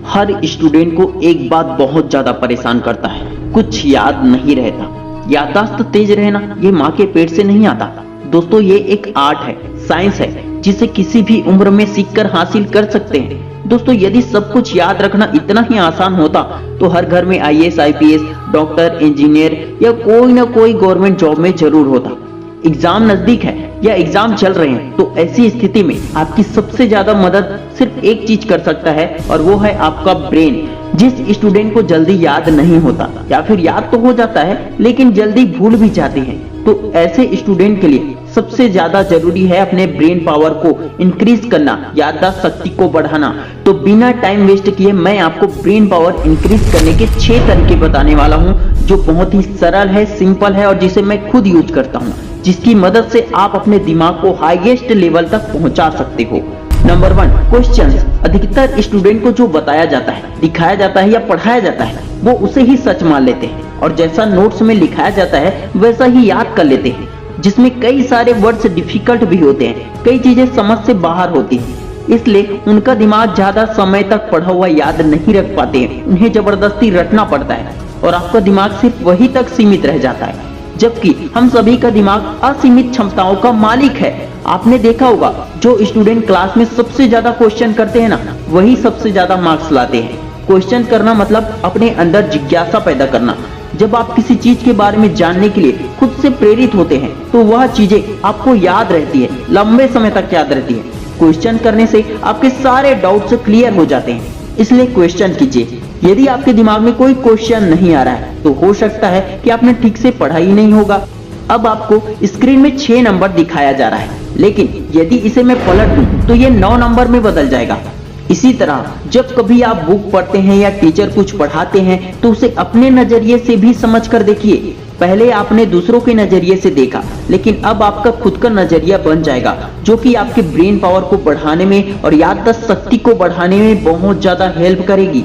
हर student को एक बात बहुत ज्यादा परेशान करता है, कुछ याद नहीं रहता। याददाश्त तेज रहना ये माँ के पेट से नहीं आता। दोस्तों ये एक आर्ट है, साइंस है, जिसे किसी भी उम्र में सीखकर हासिल कर सकते हैं। दोस्तों यदि सब कुछ याद रखना इतना ही आसान होता तो हर घर में आईएएस, आईपीएस, डॉक्टर, इंजीनियर या कोई ना कोई गवर्नमेंट जॉब में जरूर होता। एग्जाम नजदीक है या एग्जाम चल रहे हैं तो ऐसी स्थिति में आपकी सबसे ज्यादा मदद सिर्फ एक चीज कर सकता है और वो है आपका ब्रेन। जिस स्टूडेंट को जल्दी याद नहीं होता या फिर याद तो हो जाता है लेकिन जल्दी भूल भी जाते हैं, तो ऐसे स्टूडेंट के लिए सबसे ज्यादा जरूरी है अपने ब्रेन पावर को इंक्रीज करना, याददाश्त शक्ति को बढ़ाना। तो बिना टाइम वेस्ट किए मैं आपको ब्रेन पावर इंक्रीज करने के 6 तरीके बताने वाला हूं, जो बहुत ही सरल है, सिंपल है और जिसे मैं खुद यूज करता हूं, जिसकी मदद से आप अपने दिमाग को हाईएस्ट लेवल तक पहुंचा सकते हो। Number 1, questions. अधिकतर स्टूडेंट को जो बताया जाता है, दिखाया जाता है या पढ़ाया जाता है वो उसे ही सच मान लेते हैं और जैसा नोट्स में लिखाया जाता है वैसा ही याद कर लेते हैं, जिसमें कई सारे वर्ड्स डिफिकल्ट भी होते हैं, कई चीजें समझ से बाहर होती हैं, इसलिए उनका दिमाग ज्यादा समय तक पढ़ा हुआ याद नहीं रख पाते हैं। उन्हें जबरदस्ती रटना पड़ता है और आपका दिमाग सिर्फ वही तक सीमित रह जाता है, जबकि हम सभी का दिमाग असीमित क्षमताओं का मालिक है। आपने देखा होगा जो स्टूडेंट क्लास में सबसे ज्यादा क्वेश्चन करते हैं ना, वही सबसे ज्यादा मार्क्स लाते हैं। क्वेश्चन करना मतलब अपने अंदर जिज्ञासा पैदा करना। जब आप किसी चीज के बारे में जानने के लिए खुद से प्रेरित होते हैं तो वह चीजें आपको याद रहती है, लंबे समय तक याद रहती है। क्वेश्चन करने से आपके सारे डाउट्स क्लियर हो जाते हैं, इसलिए क्वेश्चन कीजिए। यदि आपके दिमाग में कोई क्वेश्चन नहीं आ रहा है तो हो सकता है कि आपने ठीक से पढ़ा ही नहीं होगा। अब आपको स्क्रीन में 6 नंबर दिखाया जा रहा है, लेकिन यदि इसे मैं पलट दूं तो ये 9 नंबर में बदल जाएगा। इसी तरह जब कभी आप बुक पढ़ते हैं या टीचर कुछ पढ़ाते हैं तो उसे अपने नजरिए से भी समझ कर देखिए। पहले आपने दूसरों के नजरिए से देखा, लेकिन अब आपका खुद का नजरिया बन जाएगा, जो कि आपके ब्रेन पावर को बढ़ाने में और याददाश्त शक्ति को बढ़ाने में बहुत ज्यादा हेल्प करेगी।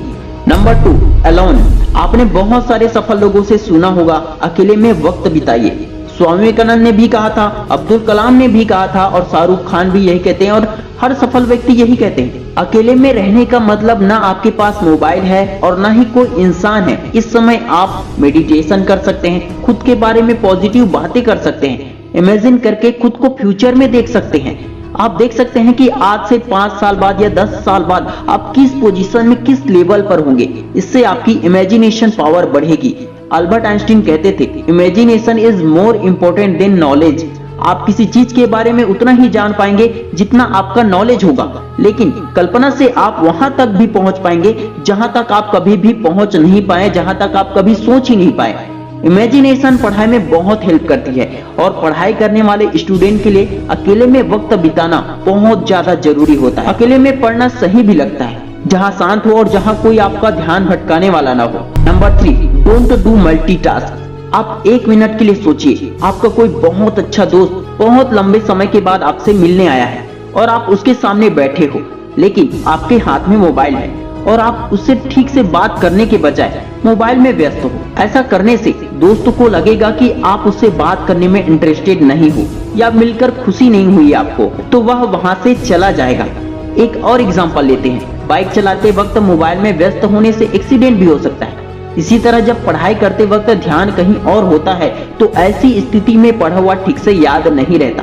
Number 2, alone. आपने बहुत सारे सफल लोगों से सुना होगा, अकेले में वक्त बिताइए। स्वामी विवेकानंद ने भी कहा था, अब्दुल कलाम ने भी कहा था और शाहरुख खान भी यही कहते हैं और हर सफल व्यक्ति यही कहते हैं। अकेले में रहने का मतलब ना आपके पास मोबाइल है और ना ही कोई इंसान है। इस समय आप मेडिटेशन कर सकते हैं, खुद के बारे में पॉजिटिव बातें कर सकते हैं, इमेजिन करके खुद को फ्यूचर में देख सकते हैं। आप देख सकते हैं कि आज से 5 साल बाद या 10 साल बाद आप किस पोजीशन में, किस लेवल पर होंगे। इससे आपकी इमेजिनेशन पावर बढ़ेगी। अल्बर्ट आइंस्टीन कहते थे, imagination is more important then knowledge. आप किसी चीज के बारे में उतना ही जान पाएंगे जितना आपका नॉलेज होगा, लेकिन कल्पना से आप वहां तक भी पहुंच पाएंगे जहां तक आप कभी भी पहुंच नहीं पाए, जहां तक आप कभी सोच ही नहीं पाए। इमेजिनेशन पढ़ाई में बहुत हेल्प करती है और पढ़ाई करने वाले स्टूडेंट के लिए अकेले में वक्त बिताना बहुत ज्यादा जरूरी होता है। अकेले में पढ़ना सही भी लगता है, जहां शांत हो और जहां कोई आपका ध्यान भटकाने वाला ना हो। Number 3, don't do multitask. आप 1 मिनट के लिए सोचिए, आपका कोई बहुत अच्छा दोस्त बहुत लंबे समय के बाद आपसे मिलने आया है और आप उसके सामने बैठे हो, लेकिन आपके हाथ में मोबाइल है और आप उससे ठीक से बात करने के बजाय मोबाइल में व्यस्त हो। ऐसा करने से दोस्त को लगेगा कि आप उससे बात करने में इंटरेस्टेड नहीं हो या मिलकर खुशी नहीं हुई आपको, तो वह वहां से चला जाएगा। एक और एग्जांपल लेते हैं, बाइक चलाते वक्त मोबाइल में व्यस्त होने से एक्सीडेंट भी हो सकता है। इसी तरह जब पढ़ाई करते वक्त ध्यान कहीं और होता है तो ऐसी स्थिति में पढ़ा हुआ ठीक से याद नहीं रहता।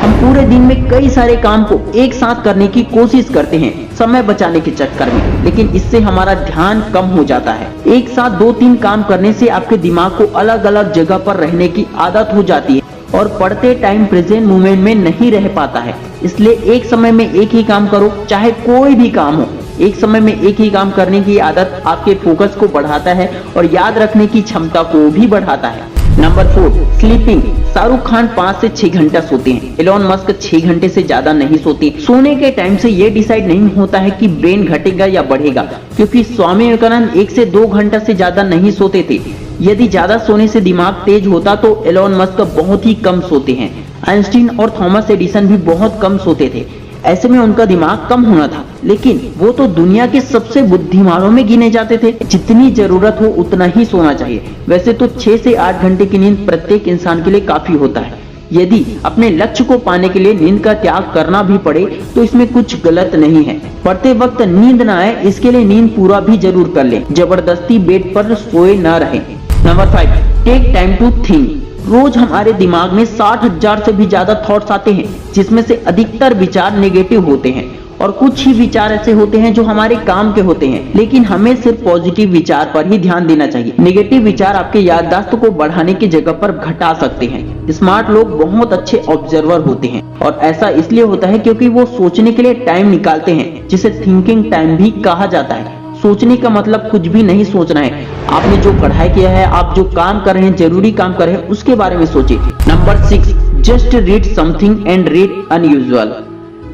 हम पूरे दिन में कई सारे काम को एक साथ करने की कोशिश करते हैं समय बचाने के चक्कर में, लेकिन इससे हमारा ध्यान कम हो जाता है। एक साथ 2-3 काम करने से आपके दिमाग को अलग अलग जगह पर रहने की आदत हो जाती है और पढ़ते टाइम प्रेजेंट मोमेंट में नहीं रह पाता है। इसलिए एक समय में एक ही काम करो, चाहे कोई भी काम हो। एक समय में एक ही काम करने की आदत आपके फोकस को बढ़ाता है और याद रखने की क्षमता को भी बढ़ाता है। Number 4, sleeping. शाहरुख खान 5 से 6 घंटा सोते हैं, एलोन मस्क 6 घंटे से ज्यादा नहीं सोते। सोने के टाइम से ये डिसाइड नहीं होता है कि ब्रेन घटेगा या बढ़ेगा, क्योंकि स्वामी विवेकानंद 1 से 2 घंटा से ज्यादा नहीं सोते थे। यदि ज्यादा सोने से दिमाग तेज होता तो एलोन मस्क बहुत ही कम सोते हैं। आइंस्टीन और थॉमस एडिसन भी बहुत कम सोते थे। ऐसे में उनका दिमाग कम होना था, लेकिन वो तो दुनिया के सबसे बुद्धिमानों में गिने जाते थे। जितनी जरूरत हो उतना ही सोना चाहिए। वैसे तो 6 से 8 घंटे की नींद प्रत्येक इंसान के लिए काफी होता है, यदि अपने लक्ष्य को पाने के लिए नींद का त्याग करना भी पड़े तो इसमें कुछ गलत नहीं है। पढ़ते वक्त नींद ना आए इसके लिए नींद पूरा भी जरूर कर लें, जबरदस्ती बेड पर सोए ना रहें। Number 5, take time to think. रोज हमारे दिमाग में 60,000 से भी ज्यादा थॉट्स आते हैं, जिसमें से अधिकतर विचार नेगेटिव होते हैं और कुछ ही विचार ऐसे होते हैं जो हमारे काम के होते हैं। लेकिन हमें सिर्फ पॉजिटिव विचार पर ही ध्यान देना चाहिए। नेगेटिव विचार आपके याददाश्त को बढ़ाने की जगह पर घटा सकते हैं। स्मार्ट लोग बहुत अच्छे ऑब्जर्वर होते हैं और ऐसा इसलिए होता है क्योंकि वो सोचने के लिए टाइम निकालते हैं, जिसे थिंकिंग टाइम भी कहा जाता है। सोचने का मतलब कुछ भी नहीं सोचना है। आपने जो पढ़ाई किया है, आप जो काम कर रहे हैं, जरूरी काम कर रहे हैं, उसके बारे में सोचिए। Number 6, just read something and read unusual.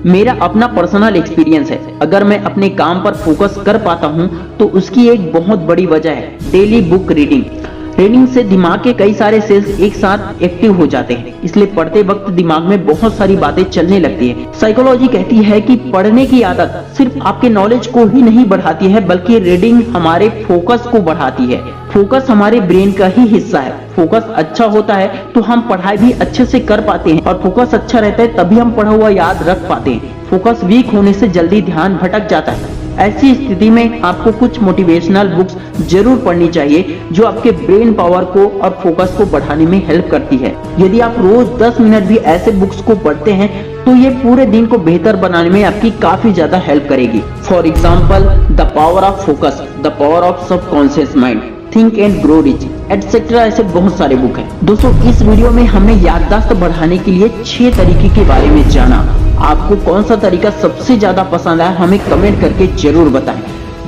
मेरा अपना पर्सनल एक्सपीरियंस है, अगर मैं अपने काम पर फोकस कर पाता हूं तो उसकी एक बहुत बड़ी वजह है डेली बुक रीडिंग। रीडिंग से दिमाग के कई सारे सेल्स एक साथ एक्टिव हो जाते हैं, इसलिए पढ़ते वक्त दिमाग में बहुत सारी बातें चलने लगती है। साइकोलॉजी कहती है कि पढ़ने की आदत सिर्फ आपके नॉलेज को ही नहीं बढ़ाती है, बल्कि रीडिंग हमारे फोकस को बढ़ाती है। फोकस हमारे ब्रेन का ही हिस्सा है। फोकस अच्छा होता है तो हम पढ़ाई भी अच्छे से कर पाते हैं और फोकस अच्छा रहता है तभी हम पढ़ा हुआ याद रख पाते हैं। फोकस वीक होने से जल्दी ध्यान भटक जाता है। ऐसी स्थिति में आपको कुछ मोटिवेशनल बुक्स जरूर पढ़नी चाहिए जो आपके ब्रेन पावर को और फोकस को बढ़ाने में हेल्प करती है। यदि आप रोज 10 मिनट भी ऐसे बुक्स को पढ़ते हैं तो ये पूरे दिन को बेहतर बनाने में आपकी काफी ज्यादा हेल्प करेगी। For example, the power of focus, the power of subconscious mind, think and grow rich, etcetera. ऐसे बहुत सारे बुक हैं। दोस्तों, इस वीडियो में हमने याददाश्त बढ़ाने के लिए 6 तरीके के बारे में जाना। आपको कौन सा तरीका सबसे ज्यादा पसंद आया हमें कमेंट करके जरूर बताएं।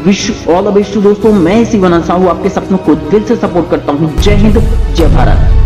विश ऑल द बेस्ट दोस्तों। मैं शिवानंद साहू आपके सपनों को दिल से सपोर्ट करता हूँ। जय हिंद, जय भारत।